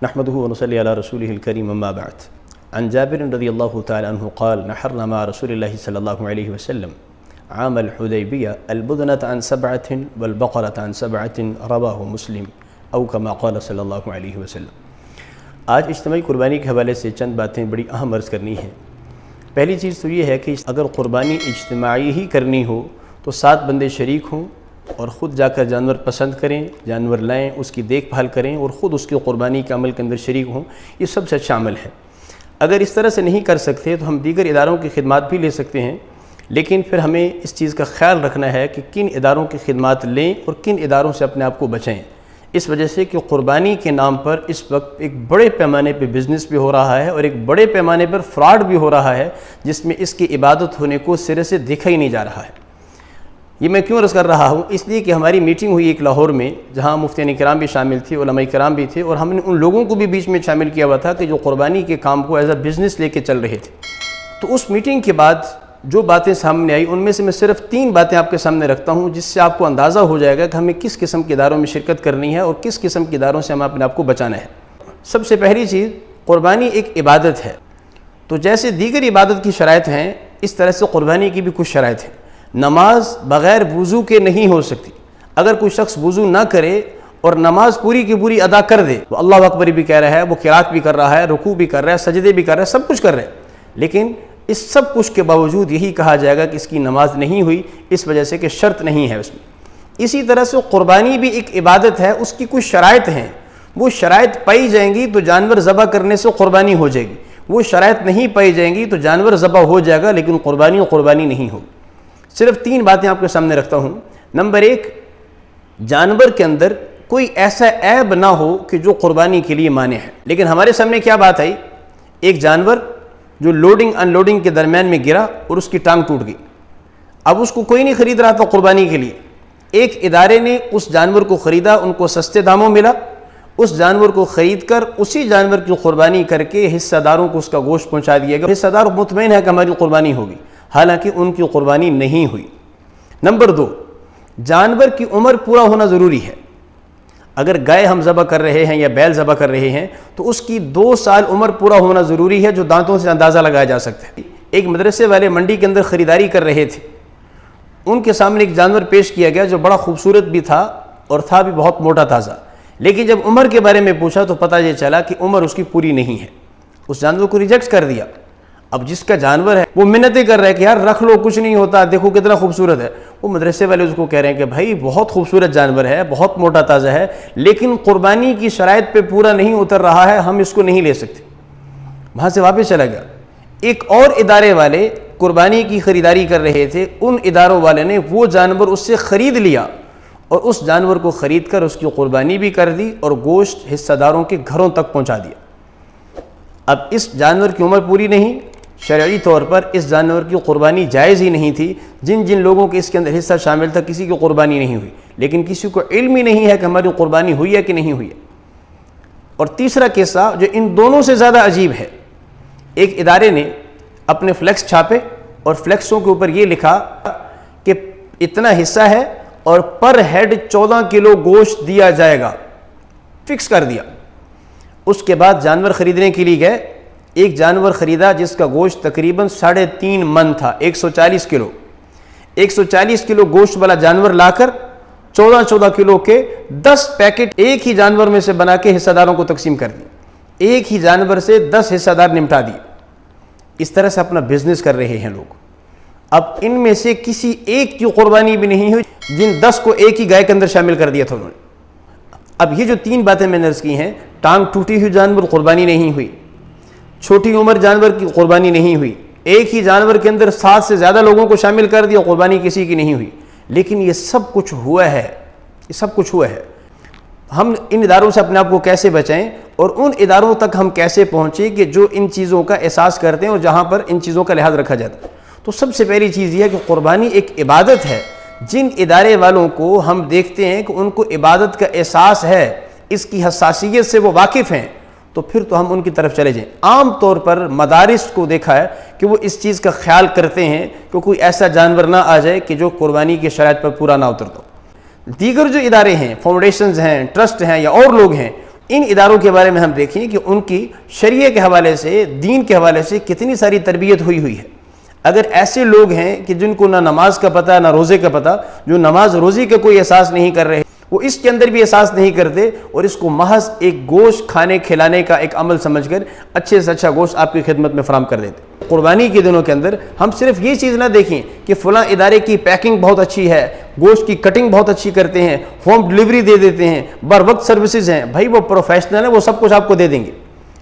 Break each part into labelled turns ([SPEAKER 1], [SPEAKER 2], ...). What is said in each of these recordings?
[SPEAKER 1] نحمده ونصلي على رسوله الكريم أما بعد. عن جابر رضي الله تعالى عنه قال نحرنا مع رسول الله صلى الله عليه وسلم عام الحديبية البدنة عن 7 والبقرة عن 7 رواه مسلم او كما قال صلی اللہ علیہ وسلم. آج اجتماعی قربانی کے حوالے سے چند باتیں بڑی اہم عرض کرنی ہیں. پہلی چیز تو یہ ہے کہ اگر قربانی اجتماعی ہی کرنی ہو تو 7 بندے شریک ہوں اور خود جا کر جانور پسند کریں، جانور لائیں، اس کی دیکھ بھال کریں اور خود اس کی قربانی کے عمل کے اندر شریک ہوں. یہ سب سے اچھا عمل ہے. اگر اس طرح سے نہیں کر سکتے تو ہم دیگر اداروں کی خدمات بھی لے سکتے ہیں، لیکن پھر ہمیں اس چیز کا خیال رکھنا ہے کہ کن اداروں کی خدمات لیں اور کن اداروں سے اپنے آپ کو بچائیں. اس وجہ سے کہ قربانی کے نام پر اس وقت ایک بڑے پیمانے پہ بزنس بھی ہو رہا ہے اور ایک بڑے پیمانے پر فراڈ بھی ہو رہا ہے، جس میں اس کی عبادت ہونے کو سرے سے دیکھا ہی نہیں جا رہا ہے. یہ میں کیوں عرض کر رہا ہوں؟ اس لیے کہ ہماری میٹنگ ہوئی ایک لاہور میں، جہاں مفتیان کرام بھی شامل تھے، علماء کرام بھی تھے، اور ہم نے ان لوگوں کو بھی بیچ میں شامل کیا ہوا تھا کہ جو قربانی کے کام کو ایز اے بزنس لے کے چل رہے تھے. تو اس میٹنگ کے بعد جو باتیں سامنے آئی، ان میں سے میں صرف 3 باتیں آپ کے سامنے رکھتا ہوں، جس سے آپ کو اندازہ ہو جائے گا کہ ہمیں کس قسم کے اداروں میں شرکت کرنی ہے اور کس قسم کے اداروں سے ہم اپنے آپ کو بچانا ہے. سب سے پہلی چیز، قربانی ایک عبادت ہے. تو جیسے دیگر عبادت کی شرائط ہیں، اس طرح سے قربانی کی بھی کچھ شرائط ہیں. نماز بغیر وضو کے نہیں ہو سکتی. اگر کوئی شخص وضو نہ کرے اور نماز پوری کی پوری ادا کر دے، وہ اللہ اکبر بھی کہہ رہا ہے، وہ قرات بھی کر رہا ہے، رکوع بھی کر رہا ہے، سجدے بھی کر رہا ہے، سب کچھ کر رہا ہے، لیکن اس سب کچھ کے باوجود یہی کہا جائے گا کہ اس کی نماز نہیں ہوئی، اس وجہ سے کہ شرط نہیں ہے اس میں. اسی طرح سے قربانی بھی ایک عبادت ہے، اس کی کچھ شرائط ہیں. وہ شرائط پائی جائیں گی تو جانور ذبح کرنے سے قربانی ہو جائے گی. وہ شرائط نہیں پائی جائیں گی تو جانور ذبح ہو جائے گا لیکن قربانی نہیں ہوگی. صرف 3 باتیں آپ کے سامنے رکھتا ہوں. نمبر 1، جانور کے اندر کوئی ایسا عیب نہ ہو کہ جو قربانی کے لیے مانع ہے. لیکن ہمارے سامنے کیا بات آئی؟ ایک جانور جو لوڈنگ ان لوڈنگ کے درمیان میں گرا اور اس کی ٹانگ ٹوٹ گئی. اب اس کو کوئی نہیں خرید رہا تھا قربانی کے لیے. ایک ادارے نے اس جانور کو خریدا، ان کو سستے داموں ملا. اس جانور کو خرید کر اسی جانور کی قربانی کر کے حصہ داروں کو اس کا گوشت پہنچا دیا گیا. حصہ دار مطمئن ہے کہ ہماری قربانی ہوگی، حالانکہ ان کی قربانی نہیں ہوئی. نمبر 2، جانور کی عمر پورا ہونا ضروری ہے. اگر گائے ہم ذبح کر رہے ہیں یا بیل ذبح کر رہے ہیں تو اس کی 2 سال عمر پورا ہونا ضروری ہے، جو دانتوں سے اندازہ لگایا جا سکتا ہے. ایک مدرسے والے منڈی کے اندر خریداری کر رہے تھے. ان کے سامنے ایک جانور پیش کیا گیا جو بڑا خوبصورت بھی تھا اور تھا بھی بہت موٹا تازہ، لیکن جب عمر کے بارے میں پوچھا تو پتہ یہ چلا کہ عمر اس کی پوری نہیں ہے. اس جانور کو ریجیکٹ کر دیا. اب جس کا جانور ہے وہ منتیں کر رہا ہے کہ یار رکھ لو، کچھ نہیں ہوتا، دیکھو کتنا خوبصورت ہے. وہ مدرسے والے اس کو کہہ رہے ہیں کہ بھائی بہت خوبصورت جانور ہے، بہت موٹا تازہ ہے، لیکن قربانی کی شرائط پہ پورا نہیں اتر رہا ہے، ہم اس کو نہیں لے سکتے. وہاں سے واپس چلا گیا. ایک اور ادارے والے قربانی کی خریداری کر رہے تھے. ان اداروں والے نے وہ جانور اس سے خرید لیا اور اس جانور کو خرید کر اس کی قربانی بھی کر دی اور گوشت حصہ داروں کے گھروں تک پہنچا دیا. اب اس جانور کی عمر پوری نہیں، شرعی طور پر اس جانور کی قربانی جائز ہی نہیں تھی. جن لوگوں کے اس کے اندر حصہ شامل تھا کسی کی قربانی نہیں ہوئی، لیکن کسی کو علم ہی نہیں ہے کہ ہماری قربانی ہوئی ہے کہ نہیں ہوئی ہے. اور تیسرا قصہ جو ان دونوں سے زیادہ عجیب ہے، ایک ادارے نے اپنے فلیکس چھاپے اور فلیکسوں کے اوپر یہ لکھا کہ اتنا حصہ ہے اور پر ہیڈ 14 کلو گوشت دیا جائے گا. فکس کر دیا. اس کے بعد جانور خریدنے کے لیے گئے. ایک جانور خریدا جس کا گوشت تقریباً 3.5 من تھا، 140 کلو. 140 کلو گوشت والا جانور لا کر 14 کلو کے 10 پیکٹ ایک ہی جانور میں سے بنا کے حصہ داروں کو تقسیم کر دی. ایک ہی جانور سے 10 حصہ دار نمٹا دیے. اس طرح سے اپنا بزنس کر رہے ہیں لوگ. اب ان میں سے کسی ایک کی قربانی بھی نہیں ہوئی جن 10 کو ایک ہی گائے کے اندر شامل کر دیا تھا انہوں نے. اب یہ جو 3 باتیں میں نے عرض کی ہیں، ٹانگ ٹوٹی ہوئی جانور قربانی نہیں ہوئی، چھوٹی عمر جانور کی قربانی نہیں ہوئی، ایک ہی جانور کے اندر 7 سے زیادہ لوگوں کو شامل کر دیا، قربانی کسی کی نہیں ہوئی. لیکن یہ سب کچھ ہوا ہے، یہ سب کچھ ہوا ہے. ہم ان اداروں سے اپنے آپ کو کیسے بچائیں اور ان اداروں تک ہم کیسے پہنچیں کہ جو ان چیزوں کا احساس کرتے ہیں اور جہاں پر ان چیزوں کا لحاظ رکھا جاتا ہے. تو سب سے پہلی چیز یہ ہے کہ قربانی ایک عبادت ہے. جن ادارے والوں کو ہم دیکھتے ہیں کہ ان کو عبادت کا احساس ہے، اس کی حساسیت سے وہ واقف ہیں، تو پھر تو ہم ان کی طرف چلے جائیں. عام طور پر مدارس کو دیکھا ہے کہ وہ اس چیز کا خیال کرتے ہیں کہ کوئی ایسا جانور نہ آ جائے کہ جو قربانی کی شرائط پر پورا نہ اترتا. دیگر جو ادارے ہیں، فاؤنڈیشنز ہیں، ٹرسٹ ہیں یا اور لوگ ہیں، ان اداروں کے بارے میں ہم دیکھیں کہ ان کی شریعت کے حوالے سے، دین کے حوالے سے کتنی ساری تربیت ہوئی ہے۔ اگر ایسے لوگ ہیں کہ جن کو نہ نماز کا پتہ نہ روزے کا پتہ، جو نماز روزی کا کوئی احساس نہیں کر رہے، وہ اس کے اندر بھی احساس نہیں کرتے اور اس کو محض ایک گوشت کھانے کھلانے کا ایک عمل سمجھ کر اچھے سے اچھا گوشت آپ کی خدمت میں فراہم کر دیتے۔ قربانی کے دنوں کے اندر ہم صرف یہ چیز نہ دیکھیں کہ فلاں ادارے کی پیکنگ بہت اچھی ہے، گوشت کی کٹنگ بہت اچھی کرتے ہیں، ہوم ڈلیوری دے دیتے ہیں، بر وقت سروسز ہیں، بھائی وہ پروفیشنل ہیں، وہ سب کچھ آپ کو دے دیں گے،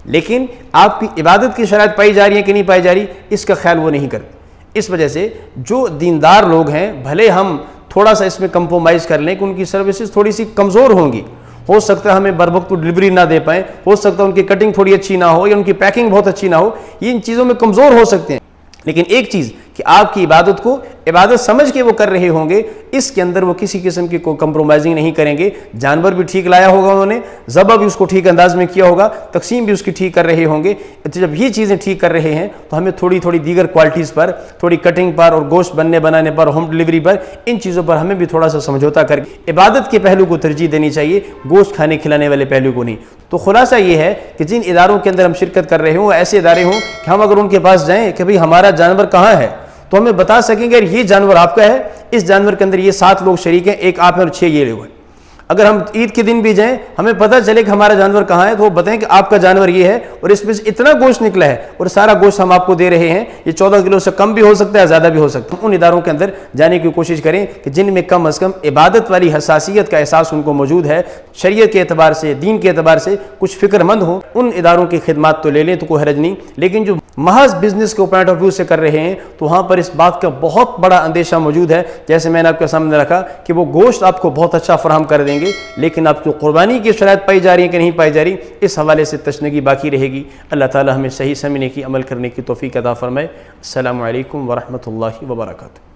[SPEAKER 1] لیکن آپ کی عبادت کی شرائط پائی جا رہی ہیں کہ نہیں پائی جا رہی، اس کا خیال وہ نہیں کرتے۔ اس وجہ سے جو دیندار لوگ ہیں، بھلے ہم تھوڑا سا اس میں کمپرومائز کر لیں کہ ان کی سروسز تھوڑی سی کمزور ہوں گی، ہو سکتا ہے ہمیں بر وقت ڈلیوری نہ دے پائیں، ہو سکتا ہے ان کی کٹنگ تھوڑی اچھی نہ ہو یا ان کی پیکنگ بہت اچھی نہ ہو، یہ ان چیزوں میں کمزور ہو سکتے ہیں، لیکن ایک چیز کہ آپ کی عبادت کو عبادت سمجھ کے وہ کر رہے ہوں گے، اس کے اندر وہ کسی قسم کی کوئی کمپرومائزنگ نہیں کریں گے۔ جانور بھی ٹھیک لایا ہوگا انہوں نے، ذبح بھی اس کو ٹھیک انداز میں کیا ہوگا، تقسیم بھی اس کی ٹھیک کر رہے ہوں گے۔ جب یہ چیزیں ٹھیک کر رہے ہیں تو ہمیں تھوڑی تھوڑی دیگر کوالٹیز پر، تھوڑی کٹنگ پر اور گوشت بنانے پر، ہوم ڈلیوری پر، ان چیزوں پر ہمیں بھی تھوڑا سا سمجھوتا کر کے عبادت کے پہلو کو ترجیح دینی چاہیے، گوشت کھانے کھلانے والے پہلو کو نہیں۔ تو خلاصہ یہ ہے کہ جن اداروں کے اندر ہم شرکت کر رہے ہوں وہ ایسے ادارے ہوں کہ ہم اگر ان کے پاس جائیں کہ بھئی ہمارا جانور کہاں ہے، تو ہمیں بتا سکیں گے یہ جانور آپ کا ہے، اس جانور کے اندر یہ 7 لوگ شریک ہیں، ایک آپ ہیں اور 6 یہ لوگ ہیں۔ اگر ہم عید کے دن بھی جائیں، ہمیں پتہ چلے کہ ہمارا جانور کہاں ہے، تو وہ بتائیں کہ آپ کا جانور یہ ہے اور اس میں سے اتنا گوشت نکلا ہے اور سارا گوشت ہم آپ کو دے رہے ہیں، یہ 14 کلو سے کم بھی ہو سکتا ہے، زیادہ بھی ہو سکتا ہے۔ ان اداروں کے اندر جانے کی کوشش کریں کہ جن میں کم از کم عبادت والی حساسیت کا احساس ان کو موجود ہے، شریعت کے اعتبار سے، دین کے اعتبار سے کچھ فکر مند ہوں، ان اداروں کی خدمات تو لے لیں تو کوئی حرج نہیں، لیکن جو محض بزنس کے پوائنٹ آف ویو سے کر رہے ہیں تو وہاں پر اس بات کا بہت بڑا اندیشہ موجود ہے، جیسے میں نے آپ کے سامنے رکھا کہ وہ گوشت آپ کو بہت اچھا فراہم کر دیں گے، لیکن آپ کو قربانی کی شرائط پائی جا رہی ہیں کہ نہیں پائی جا رہی، اس حوالے سے تشنگی باقی رہے گی۔ اللہ تعالی ہمیں صحیح سمجھنے کی، عمل کرنے کی توفیق عطا فرمائے۔ السلام علیکم ورحمۃ اللہ وبرکاتہ۔